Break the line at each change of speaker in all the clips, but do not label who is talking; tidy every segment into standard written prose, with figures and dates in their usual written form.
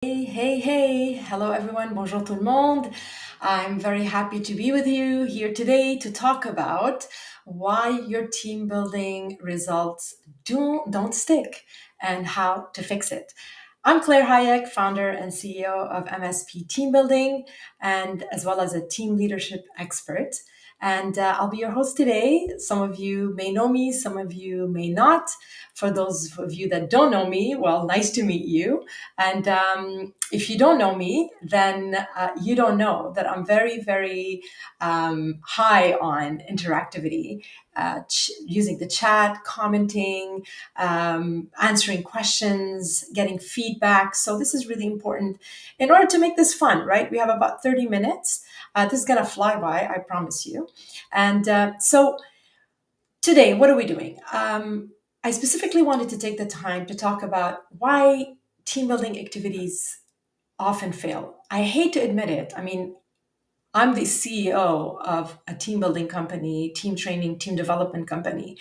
Hey, hello everyone, bonjour tout le monde. I'm very happy to be with you here today to talk about why your team building results don't stick and how to fix it. I'm Claire Hayek, founder and CEO of MSP Team Building, and as well as a team leadership expert. And I'll be your host today. Some of you may know me, some of you may not. For those of you that don't know me, well, nice to meet you. And if you don't know me, then you don't know that I'm very high on interactivity, using the chat, commenting, answering questions, getting feedback. So this is really important in order to make this fun, right? We have about 30 minutes. This is going to fly by, I promise you. And so today, what are we doing? I specifically wanted to take the time to talk about why team building activities often fail. I hate to admit it. I mean, I'm the CEO of a team building company, team training, team development company,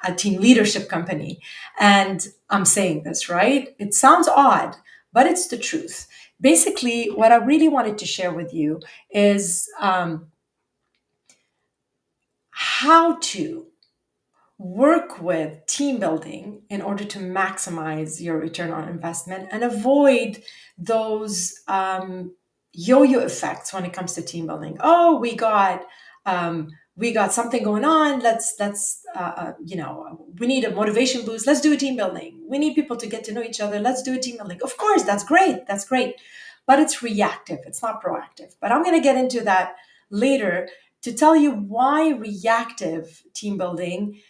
a team leadership company. And I'm saying this, right? It sounds odd, but it's the truth. Basically, what I really wanted to share with you is how to work with team building in order to maximize your return on investment and avoid those yo-yo effects when it comes to team building. Oh, we got something going on. We need a motivation boost. Let's do a team building. We need people to get to know each other. Let's do a team building. Of course, that's great. That's great. But it's reactive. It's not proactive. But I'm going to get into that later to tell you why reactive team building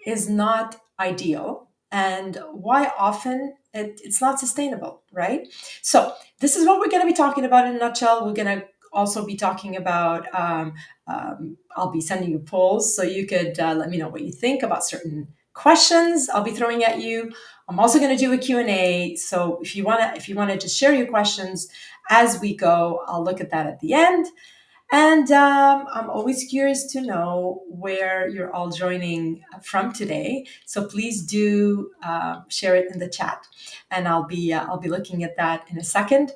is not ideal and why often it's not sustainable, right? So this is what we're going to be talking about in a nutshell. We're going to also be talking about, I'll be sending you polls so you could let me know what you think about certain questions I'll be throwing at you. I'm also going to do a Q&A. So if you want to just share your questions as we go, I'll look at that at the end. And I'm always curious to know where you're all joining from today. So please do share it in the chat, and I'll be looking at that in a second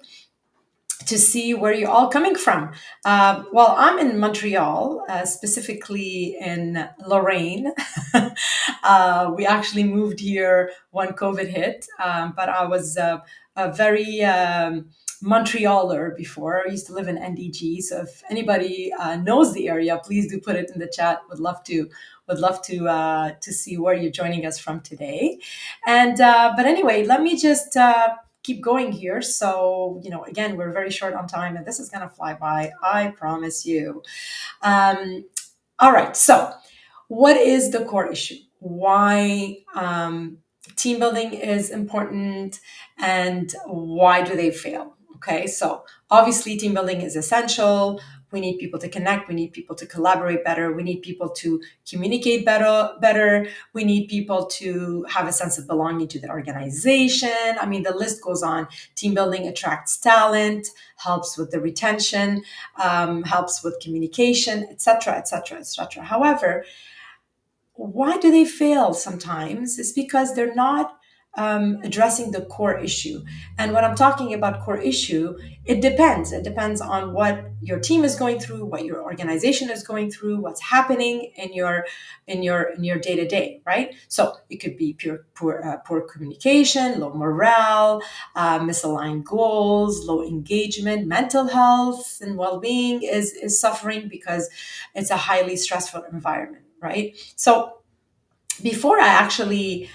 to see where you're all coming from. Well, I'm in Montreal, specifically in Lorraine. We actually moved here when COVID hit, but I was a very Montrealer before. I used to live in NDG. So if anybody knows the area, please do put it in the chat. Would love to see where you're joining us from today. And but anyway, let me just keep going here. So, again, we're very short on time and this is going to fly by. I promise you. All right. So what is the core issue? Why team building is important and why do they fail? Okay. So obviously team building is essential. We need people to connect. We need people to collaborate better. We need people to communicate better. We need people to have a sense of belonging to the organization. I mean, the list goes on. Team building attracts talent, helps with the retention, helps with communication, etc., etc., etc. However, why do they fail sometimes is because they're not addressing the core issue. And when I'm talking about core issue, it depends. It depends on what your team is going through, what your organization is going through, what's happening in your day to day, right? So it could be poor communication, low morale, misaligned goals, low engagement, mental health and well-being is suffering because it's a highly stressful environment, right? So before I actually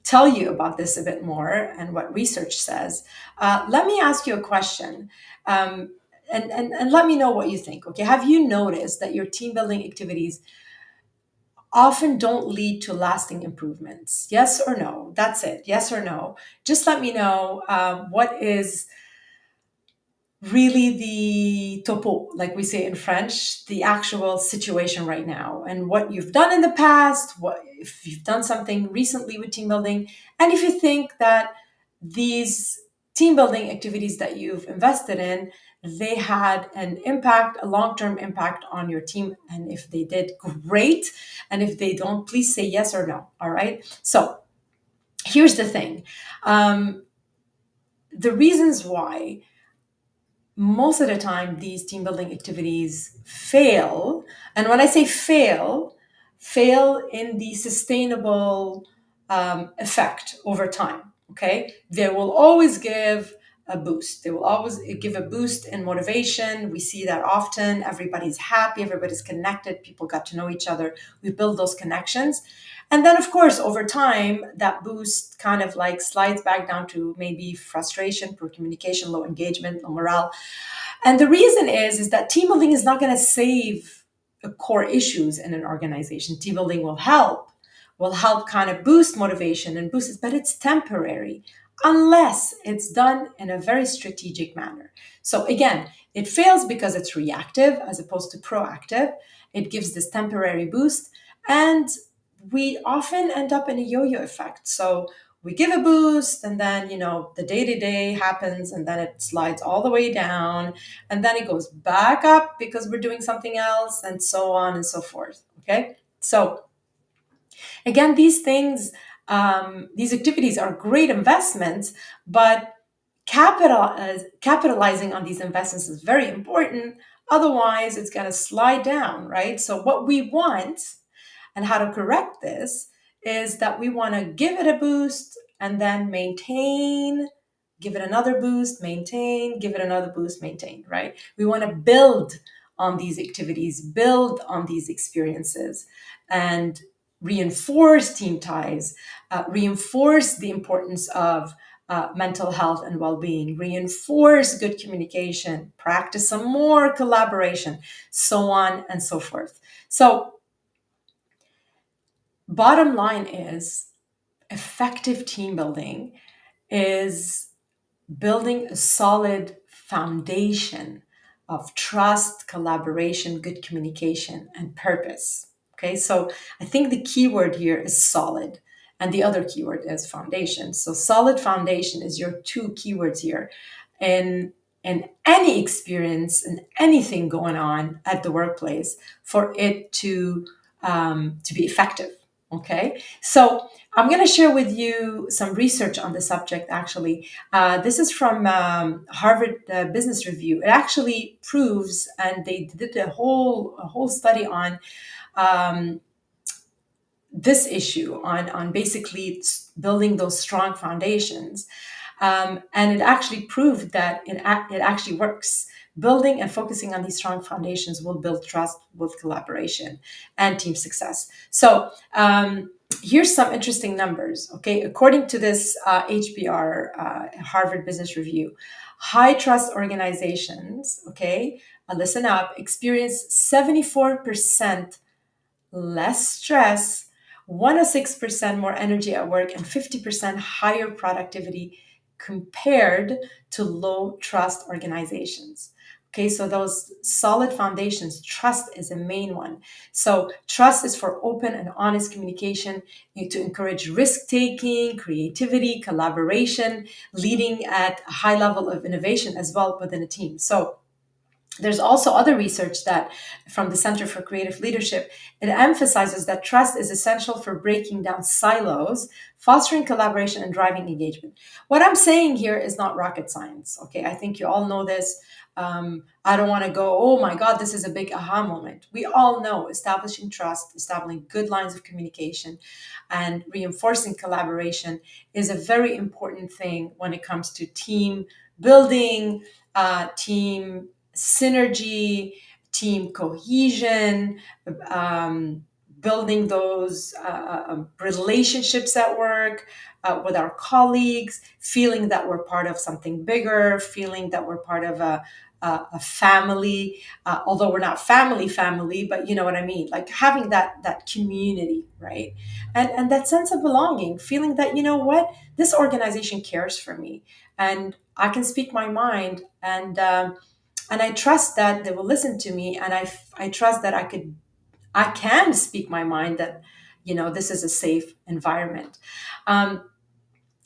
tell you about this a bit more and what research says, let me ask you a question. And let me know what you think. Okay, have you noticed that your team building activities often don't lead to lasting improvements? Yes or no? That's it. Yes or no? Just let me know what is really the topo, like we say in French, the actual situation right now, and what you've done in the past, what if you've done something recently with team building, and if you think that these team building activities that you've invested in, they had an impact, a long-term impact on your team, and if they did, great, and if they don't, please say yes or no. All right. So here's the thing. the reasons why most of the time these team building activities fail, and when I say fail, fail in the sustainable effect over time. Okay, they will always give a boost. They will always give a boost in motivation. We see that often. Everybody's happy, everybody's connected, people got to know each other, we build those connections. And then, of course, over time, that boost kind of like slides back down to maybe frustration, poor communication, low engagement, low morale. And the reason is that team building is not going to save the core issues in an organization. Team building will help kind of boost motivation and boost it, but it's temporary unless it's done in a very strategic manner. So again, it fails because it's reactive as opposed to proactive. It gives this temporary boost, and we often end up in a yo-yo effect. So we give a boost, and then the day-to-day happens, and then it slides all the way down, and then it goes back up because we're doing something else, and so on and so forth. Okay, so again, these things, these activities are great investments, but capitalizing on these investments is very important. Otherwise, it's going to slide down, right? So what we want, and how to correct this, is that we want to give it a boost and then maintain, give it another boost, maintain, give it another boost, maintain, right? We want to build on these activities, build on these experiences, and reinforce team ties, reinforce the importance of mental health and well-being, reinforce good communication, practice some more collaboration, so on and so forth. So bottom line is, effective team building is building a solid foundation of trust, collaboration, good communication, and purpose. Okay, so I think the keyword here is solid, and the other keyword is foundation. So solid foundation is your two keywords here. In any experience and anything going on at the workplace for it to be effective. Okay, so I'm going to share with you some research on the subject. Actually, this is from Harvard Business Review. It actually proves, and they did a whole study on um, this issue, on basically building those strong foundations. And it actually proved that it actually works. Building and focusing on these strong foundations will build trust, build collaboration, and team success. So here's some interesting numbers. Okay, according to this HBR, Harvard Business Review, high trust organizations, okay, listen up, experience 74% less stress, 106% more energy at work, and 50% higher productivity compared to low trust organizations. Okay, so those solid foundations, trust is a main one. So trust is for open and honest communication, to encourage risk taking, creativity, collaboration, leading at a high level of innovation as well within a team. So there's also other research that from the Center for Creative Leadership, it emphasizes that trust is essential for breaking down silos, fostering collaboration, and driving engagement. What I'm saying here is not rocket science. Okay, I think you all know this. I don't want to go, oh my God, this is a big aha moment. We all know establishing trust, establishing good lines of communication, and reinforcing collaboration is a very important thing when it comes to team building, team synergy, team cohesion, um, building those relationships at work with our colleagues, feeling that we're part of something bigger, feeling that we're part of a family, although we're not family, but you know what I mean, like having that community, right? And that sense of belonging, feeling that, you know what, this organization cares for me, and I can speak my mind, and I trust that they will listen to me, and I trust that I can speak my mind, that this is a safe environment.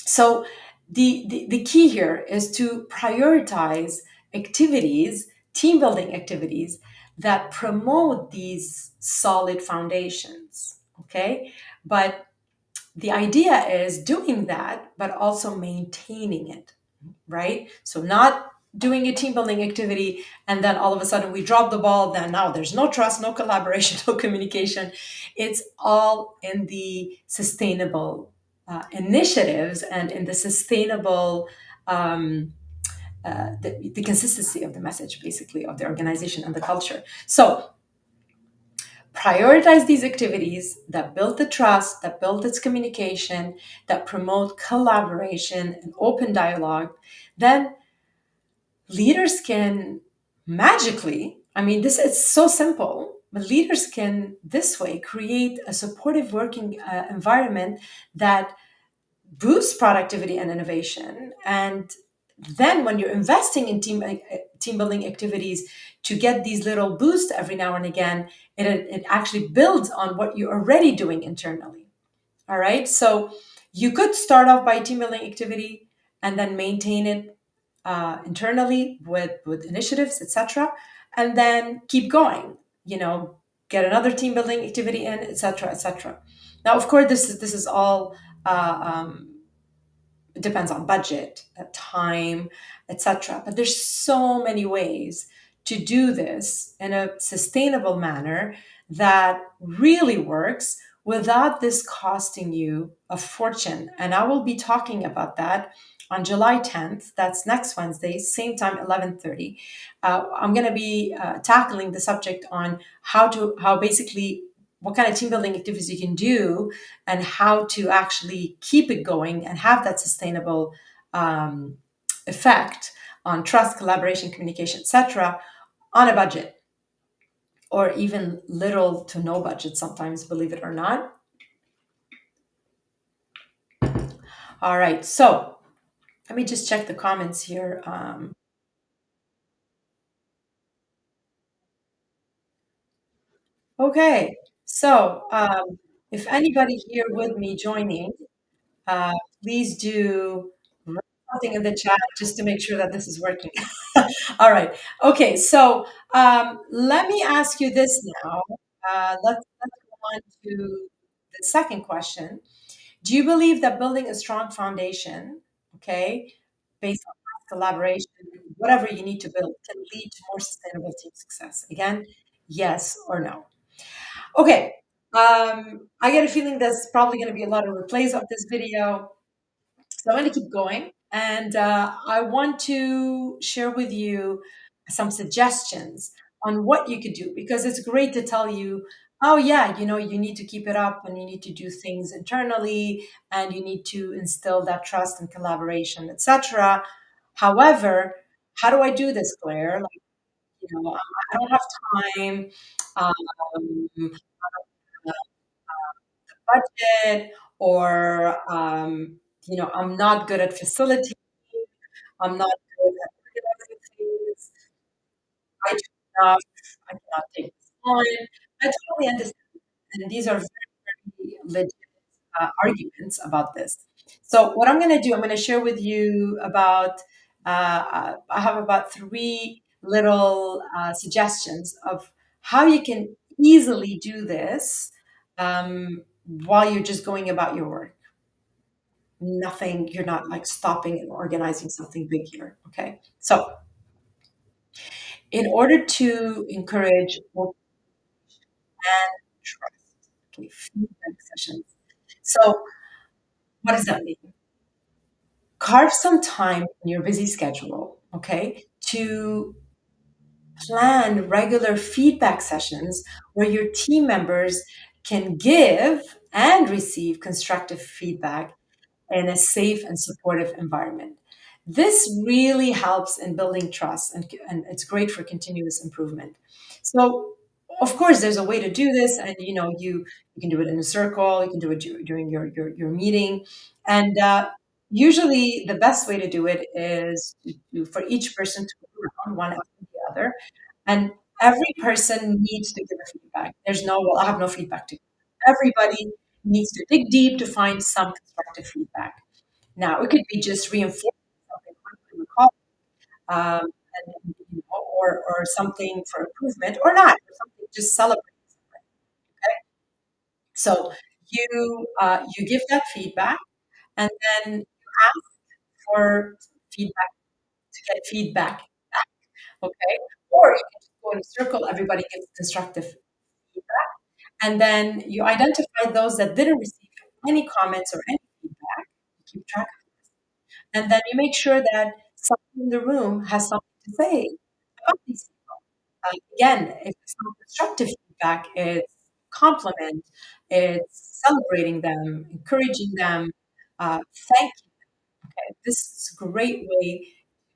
So the key here is to prioritize activities, team building activities that promote these solid foundations. Okay, but the idea is doing that, but also maintaining it. right? So not doing a team building activity and then all of a sudden we drop the ball, then now there's no trust, no collaboration, no communication. It's all in the sustainable initiatives and in the sustainable the consistency of the message, basically, of the organization and the culture. So prioritize these activities that build the trust, that build its communication, that promote collaboration and open dialogue. Then leaders can magically, I mean, this is so simple, but leaders can this way create a supportive working environment that boosts productivity and innovation. And then when you're investing in team building activities to get these little boosts every now and again, it actually builds on what you're already doing internally. All right. So you could start off by a team building activity and then maintain it internally with initiatives, etc., and then keep going. You know, get another team building activity in, etc., etc. Now, of course, this is all it depends on budget, time, etc. But there's so many ways to do this in a sustainable manner that really works without this costing you a fortune. And I will be talking about that on July 10th. That's next Wednesday, same time, 11:30. I'm going to be tackling the subject on how basically what kind of team building activities you can do and how to actually keep it going and have that sustainable um, effect on trust, collaboration, communication, etc., on a budget or even little to no budget sometimes, believe it or not. All right, so let me just check the comments here. Okay, so if anybody here with me joining, uh, please do write something in the chat just to make sure that this is working. All right. Okay. So let me ask you this now. Let's go on to the second question. Do you believe that building a strong foundation, okay, based on collaboration, whatever you need to build, can lead to more sustainable team success? Again, yes or no? Okay. I get a feeling there's probably going to be a lot of replays of this video. So I'm going to keep going. And I want to share with you some suggestions on what you could do because it's great to tell you, oh, yeah, you know, you need to keep it up and you need to do things internally and you need to instill that trust and collaboration, etc. However, how do I do this, Claire? Like, you know, I don't have time. Um, budget or you know, I'm not good at facilitating, I'm not good at organizing things, I do not, I cannot take this on. I totally understand. And these are very legit arguments about this. So what I'm going to do, I'm going to share with you about, I have about three little suggestions of how you can easily do this while you're just going about your work. Nothing, you're not like stopping and organizing something big here. Okay. So in order to encourage open and trust, okay, feedback sessions. So what does that mean? Carve some time in your busy schedule, okay, to plan regular feedback sessions where your team members can give and receive constructive feedback in a safe and supportive environment. This really helps in building trust and it's great for continuous improvement. So of course there's a way to do this and you know you can do it in a circle, you can do it during your meeting and usually the best way to do it is for each person to go around one after the other and every person needs to give a feedback. There's no, well, I have no feedback to give. Everybody needs to dig deep to find some constructive feedback. Now, it could be just reinforcing something from a colleague, you know, or something for improvement, or not, or something just celebrate. Okay, so you give that feedback, and then you ask for feedback get feedback. Okay. Or you can just go in a circle, everybody gives constructive feedback. And then you identify those that didn't receive any comments or any feedback. You keep track of it. And then you make sure that someone in the room has something to say about these people. Again, if it's not constructive feedback, it's compliment, it's celebrating them, encouraging them, thank you. Okay, this is a great way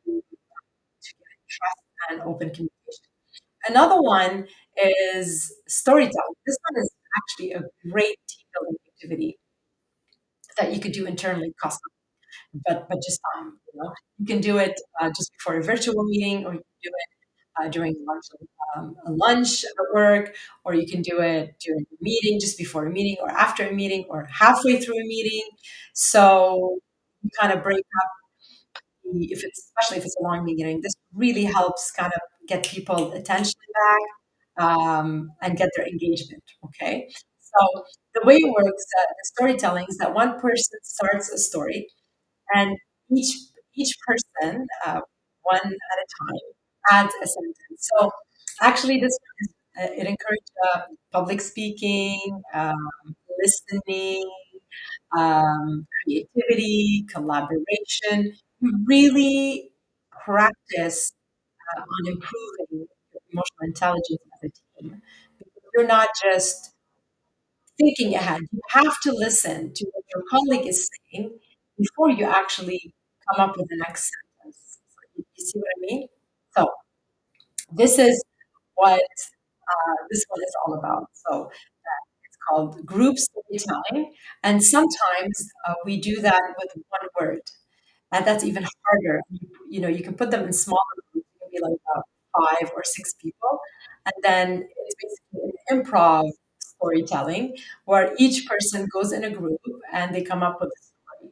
to get trust and open communication. Another one is storytelling. This one is actually a great team building activity that you could do internally, custom, but just you can do it just before a virtual meeting, or you can do it during a lunch at work, or you can do it during a meeting, just before a meeting, or after a meeting, or halfway through a meeting. So you kind of break up if it's especially if it's a long meeting. This really helps kind of get people attention back and get their engagement. Okay, so the way it works, the storytelling is that one person starts a story, and each each person, one at a time, adds a sentence. So actually, this one is, it encourages public speaking, listening, creativity, collaboration. You really practice on improving your emotional intelligence as a team. Because you're not just thinking ahead. You have to listen to what your colleague is saying before you actually come up with the next sentence. So you see what I mean? So this is what this one is all about. So it's called group storytelling, and sometimes we do that with one word, and that's even harder. You can put them in smaller groups, maybe like 5 or 6 people, and then it's basically an improv storytelling where each person goes in a group and they come up with a story.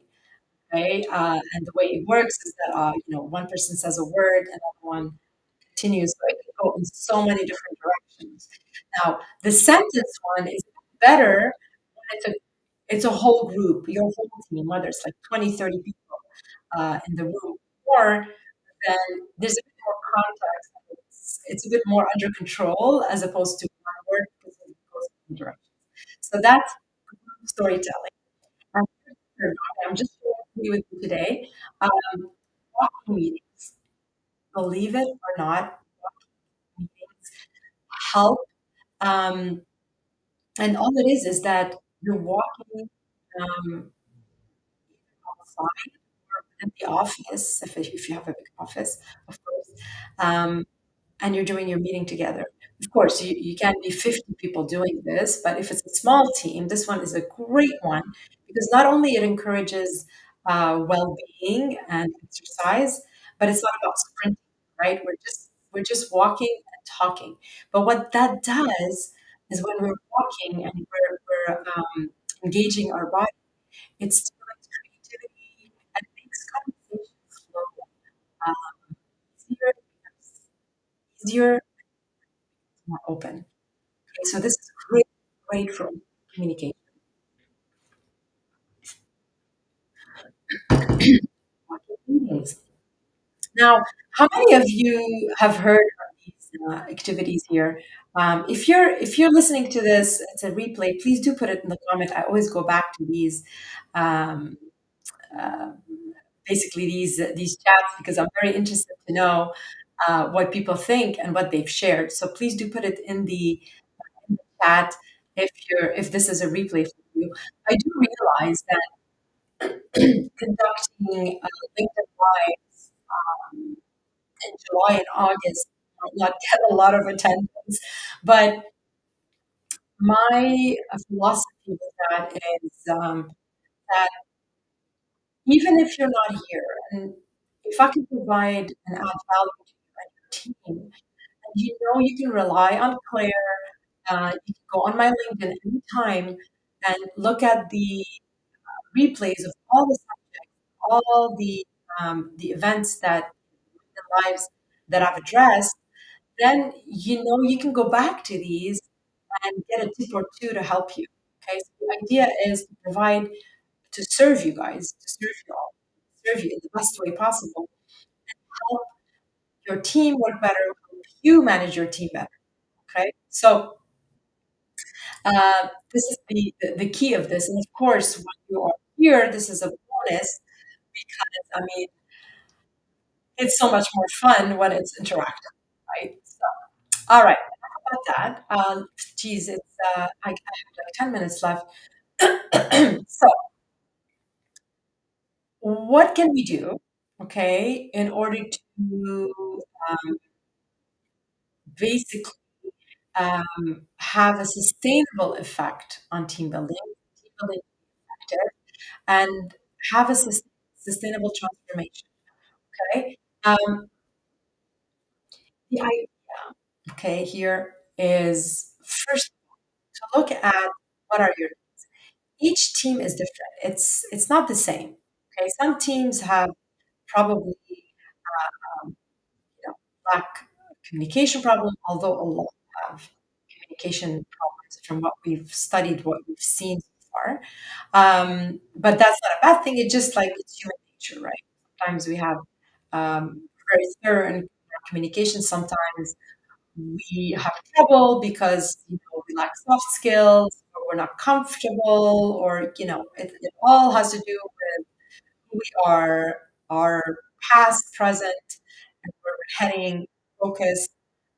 Okay, and the way it works is that one person says a word, and another one continues. So it can go in so many different directions. Now, the sentence one is better when it's a whole group, your whole team, whether it's like 20, 30 people in the room, or then there's a bit more context. It's a bit more under control as opposed to one word because it goes in directions. So that's storytelling. And I'm just sharing with you today. Walking meetings, believe it or not, meetings help. Um, and all it is that you're walking um, outside or in the office, if you have a big office, of course. Um, and you're doing your meeting together. Of course, you can't be 50 people doing this, but if it's a small team, this one is a great one because not only it encourages well-being and exercise, but it's not about sprinting, right? We're just walking and talking. But what that does is when we're walking and we're engaging our body, it stimulates creativity and makes conversations flow easier, it becomes easier, more open. Okay, so this is great, great for communication meetings. Now, how many of you have heard of these activities here? If you're listening to this, it's a replay. Please do put it in the comment. I always go back to these, um, uh, basically these chats because I'm very interested to know what people think and what they've shared. So please do put it in the chat if this is a replay for you. I do realize that conducting LinkedIn Lives in July and August might not get a lot of attendance, but my philosophy with that is that even if you're not here, and if I can provide and add value to you and your team, and you can rely on Claire, you can go on my LinkedIn anytime and look at the replays of all the subjects, all the events that the lives that I've addressed, then you can go back to these and get a tip or two to help you. Okay, so the idea is to provide to serve you guys, to serve you all, serve you in the best way possible, your team work better? How do you manage your team better? Okay. So this is the key of this. And of course, when you are here, this is a bonus because, I mean, it's so much more fun when it's interactive, right? So, all right. About that. Geez, I have like 10 minutes left. So, what can we do, okay, in order to um, basically have a sustainable effect on team building effective, and have a sustainable transformation, okay? The idea, okay, here is first to look at what are your each team is different. It's not the same. Okay, some teams have probably um, lack communication problem, although a lot have communication problems from what we've studied, what we've seen so far. But that's not a bad thing. It's just like it's human nature, right? Sometimes we have very thorough in our communication. Sometimes we have trouble because we lack soft skills, or we're not comfortable, or it all has to do with who we are, our past, present, and where we're heading, focus,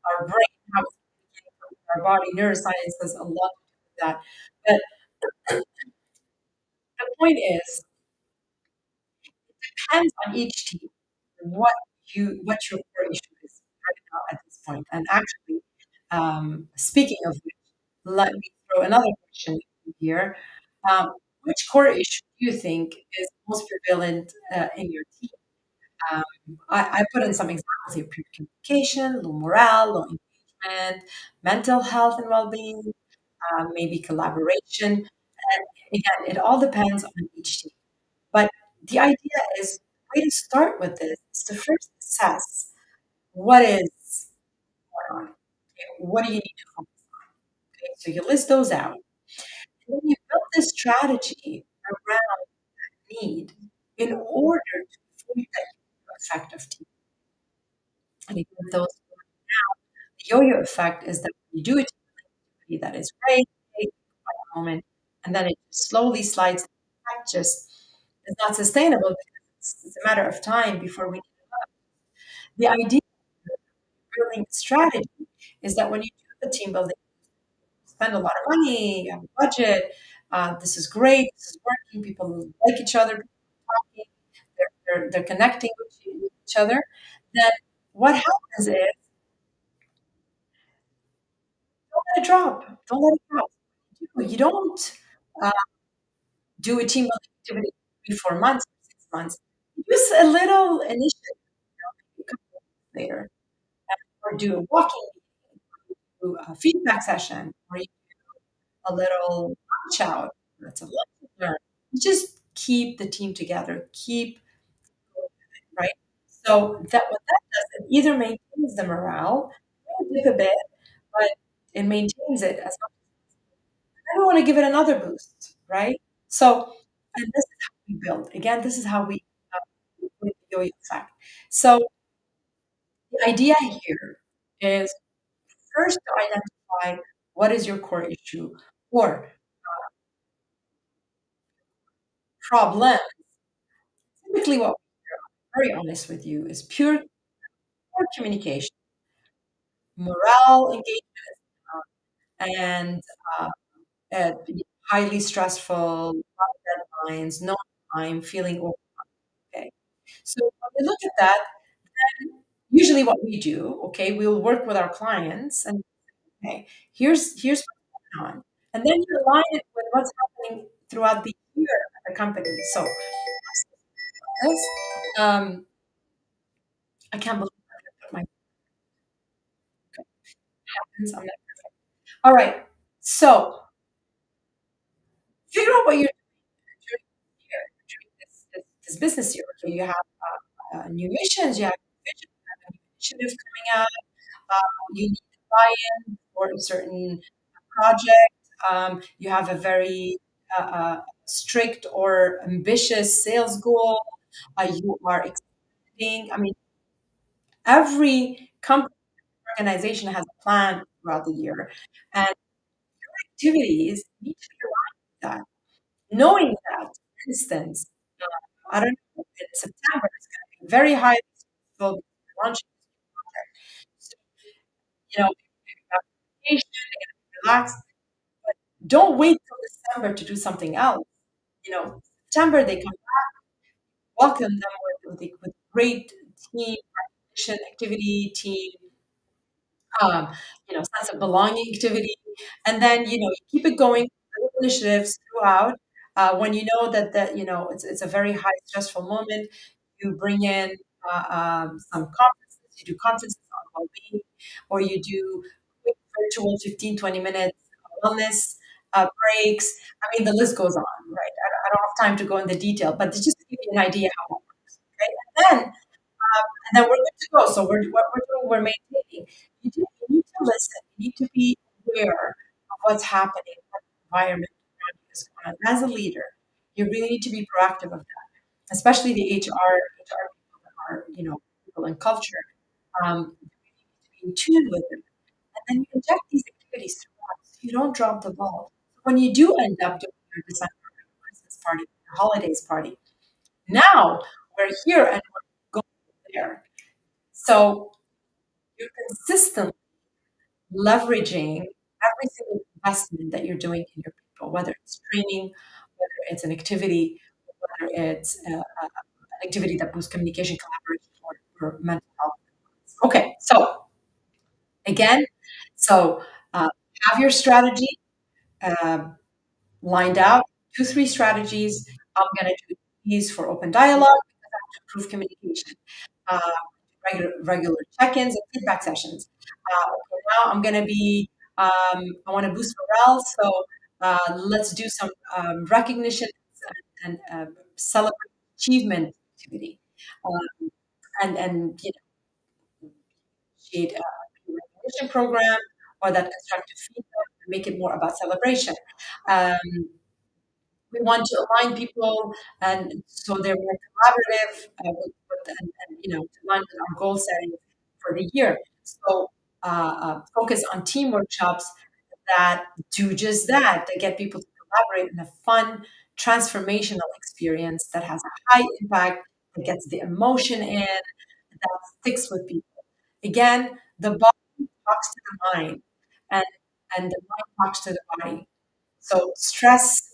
our brain, how it's communicating with our body. Neuroscience has a lot to do with that. But the point is, depends on each team what your core issue is right now at this point. And actually, speaking of which, let me throw another question here. Um, which core issue do you think is most prevalent in your team? Um, I put in some examples here: poor communication, low morale, low engagement, mental health and well-being, maybe collaboration. And again, it all depends on each team. But the idea is, the way to start with this is to first assess what is going on. Okay? What do you need to focus on? Okay? So you list those out. And then you build this strategy around need in order to create that effective team. And again, those the yo-yo effect is that when you do it that is great, great for a moment, and then it slowly slides. That just is not sustainable because it's a matter of time before we. The idea of building strategy is that when you do the team building, you spend a lot of money, you have a budget. This is great. This is working. People like each other. People are talking. They're connecting with each other. Then what happens is don't let it drop. Don't let it drop. You don't. Uh, do a team building activity 3 4 months, 6 months. Use a little initiative, a couple of months later, or do a walking, do a feedback session, or you do a little lunch out. That's a lesson learned. You just keep the team together, keep going, right. So that what that does, it either maintains the morale, maybe dip a bit, but it maintains it as much. Then we want to give it another boost, right? So, and this is how we build. Again, this is how we with the yo-yo effect. So the idea here is first to identify what is your core issue or problem. Typically, what we're very honest with you is poor communication, morale, engagement, and uh, uh, highly stressful, lot of deadlines, no time, feeling okay. So when we look at that, usually what we do, okay, we'll work with our clients and okay, here's what's going on. And then you align it with what's happening throughout the year at the company. So this, I can't believe I put my hands on that. All right. So figure out what you're doing here, during this business year. Okay, you have new missions, you have vision, you have a new initiative coming out, you need to buy in for a certain project. You have a very strict or ambitious sales goal. You are expanding. I mean, Every company organization has a plan throughout the year, and activities need to be aligned with that. Knowing that, for instance, I don't know, in September it's going to be very high school launching this project. So, people have vacation, they're going to be relaxed, but don't wait till December to do something else. September they come welcome them with great team recognition activity, team um, sense of belonging activity. And then, you keep it going, little initiatives throughout. When you know that it's a very high stressful moment, you bring in some conferences, you do conferences on well-being, or you do quick virtual 15, 20 minutes wellness breaks. I mean, the list goes on, right? I don't have time to go into detail, but just to give you an idea how it works. Okay. And then we're good to go. So what we're doing, we're maintaining. You need to listen. You need to be aware of what's happening, what the environment around you is going on. As a leader, you really need to be proactive of that, especially the HR people that are, people in culture. You really need to be in tune with them. And then you inject these activities throughout so you don't drop the ball. So when you do end up doing your December Christmas party, your holidays party, now we're here and we're going there. So you're consistently leveraging every single investment that you're doing in your people, whether it's training, whether it's an activity, whether it's an activity that boosts communication, collaboration, or mental health. Okay, so again, so uh, have your strategy uh, lined out, two, three strategies. I'm going to do these for open dialogue because I have to improve communication. uh, regular check-ins and feedback sessions. Okay, now I'm going to be, I want to boost morale, so let's do some recognition and celebrate achievement activity, um, and initiate a peer recognition program or that constructive feedback and make it more about celebration. Um, we want to align people and so they're more collaborative to align with our goal setting for the year. So focus on team workshops that do just that, that get people to collaborate in a fun, transformational experience that has a high impact, that gets the emotion in, that sticks with people. Again, the body talks to the mind, and and the mind talks to the body. So stressful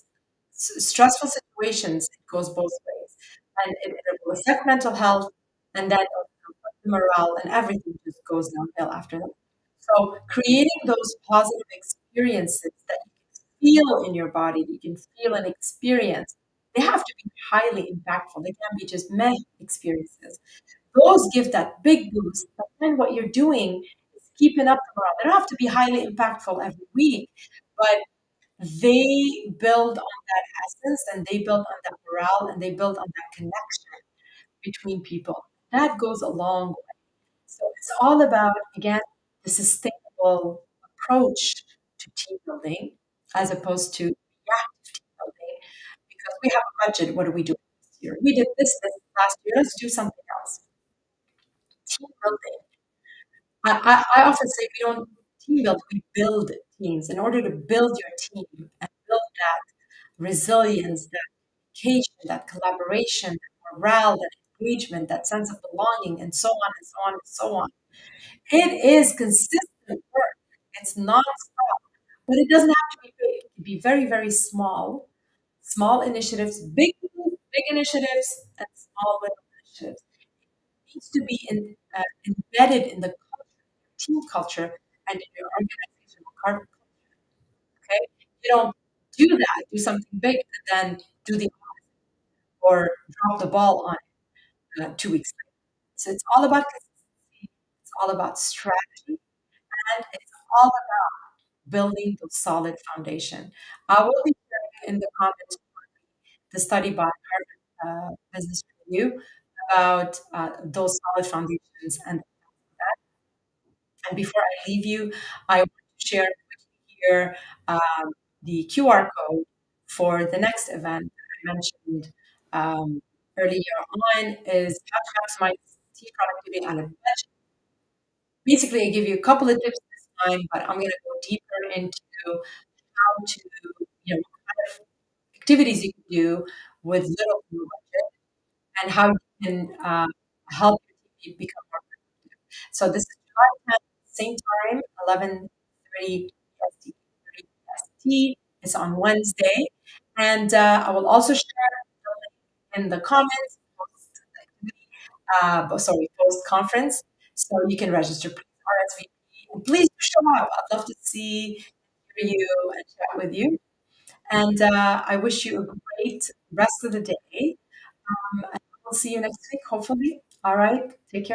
situations, it goes both ways, and it will affect mental health, and then the morale and everything just goes downhill after that. So creating those positive experiences that you can feel in your body, that you can feel and experience, they have to be highly impactful. They can't be just meh experiences. Those give that big boost. But then what you're doing is keeping up the morale. They don't have to be highly impactful every week, but they build on that essence and they build on that morale and they build on that connection between people. That goes a long way. So it's all about, again, the sustainable approach to team building as opposed to reactive team building. Because we have a budget, what do we do this year? We did this last year, let's do something else. Team building. I often say we don't team build, we build teams. In order to build your team and build that resilience, that communication, that collaboration, that morale, that engagement, that sense of belonging, and so on and so on and so on. It is consistent work. It's non-stop, but it doesn't have to be big. It can be very, very small, small initiatives, big initiatives, and small little initiatives. It needs to be embedded in the team culture and in your organizational culture. Okay, you don't do that. Do something big and then do the or drop the ball on it 2 weeks later. So it's all about consistency. It's all about strategy, and it's all about building the solid foundation. I will be sharing in the comments the study by Harvard Business Review about those solid foundations and that. And before I leave you, I want to share here the QR code for the next event that I mentioned um, earlier on is how to maximize tea productivity on a budget. basically, I give you a couple of tips this time, but I'm going to go deeper into how to, what kind of activities you can do with little to no budget, and how you can help your team become more productive. So this is July 10th, same time, 11:30 EST, 30 EST. It's on Wednesday. And I will also share the link in the comments, post activity, post conference, so you can register. Please RSVP. And please do show up. I'd love to see, hear you, and chat with you. And I wish you a great rest of the day. And we'll see you next week, hopefully. All right. Take care.